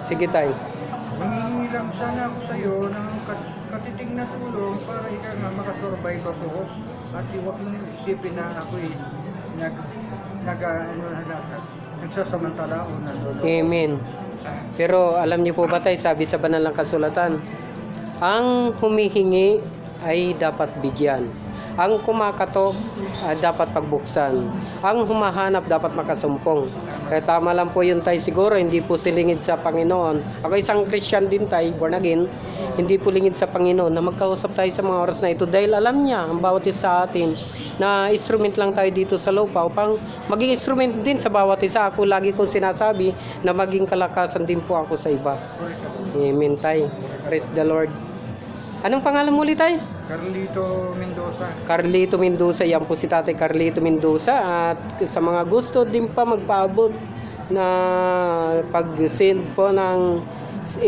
Sige tay. Mangingi lang sana ako sa iyo ng katiting na tulong para ikaw nga makasurvive ako at iwag mo isipin na ako'y nagsasamantala o nandun. Amen. Pero alam niyo po ba tay, sabi sa banal ng kasulatan, ang humihingi ay dapat bigyan. Ang kumakatok dapat pagbuksan. Ang humahanap dapat makasumpong. Kaya tama lang po yun tay, siguro hindi po silingid sa Panginoon. Ako isang Christian din tay, born again, hindi po lingid sa Panginoon na magkausap tayo sa mga oras na ito dahil alam niya ang bawat isa sa atin na instrument lang tayo dito sa lupa upang maging instrument din sa bawat isa. Ako lagi kong sinasabi na maging kalakasan din po ako sa iba. Amen tay. Praise the Lord. Anong pangalan mo ulit tay? Carlito Mendoza. Carlito Mendoza, yan po si Tatay Carlito Mendoza. At sa mga gusto din pa magpaabot na pag-send po ng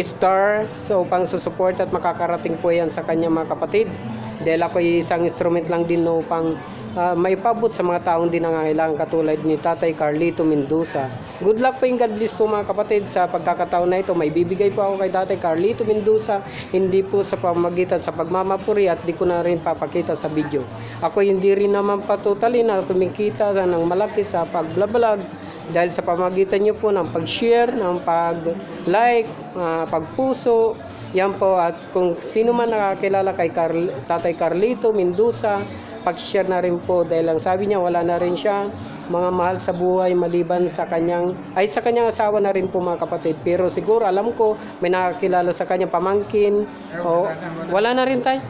star so upang support at makakarating po yan sa kanya mga kapatid. Dahil ako isang instrument lang din no, upang maipabot sa mga taong din nangangailangan katulad ni Tatay Carlito Mendoza. Good luck po and God bless po mga kapatid sa pagkakataon na ito. May bibigay po ako kay Tatay Carlito Mendoza, hindi po sa pamagitan sa pagmamapuri at di ko na rin papakita sa video. Ako hindi rin naman patutali na kumikita ng malaki sa pagbablog dahil sa pamagitan nyo po ng pag-share, ng pag-like, pagpuso, yan po. At kung sino man nakakilala kay Tatay Carlito Mendoza, pag-share na rin po dahil ang sabi niya wala na rin siya mga mahal sa buhay maliban sa kanyang asawa na rin po mga kapatid. Pero siguro alam ko may nakakilala sa kanyang pamangkin o wala na rin tayo.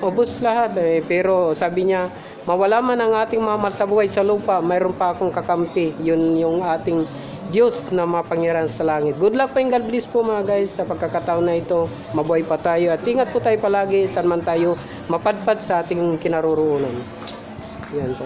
Ubus lahat. Pero sabi niya mawala man ang ating mga mahal sa buhay sa lupa, mayroon pa akong kakampi. Yun yung ating Diyos na mapangyarihan sa langit. Good luck po and God bless po mga guys sa pagkakataon na ito. Mabuhay pa tayo at ingat po tayo palagi saan man tayo mapadpad sa ating kinaroroonan. Yan po.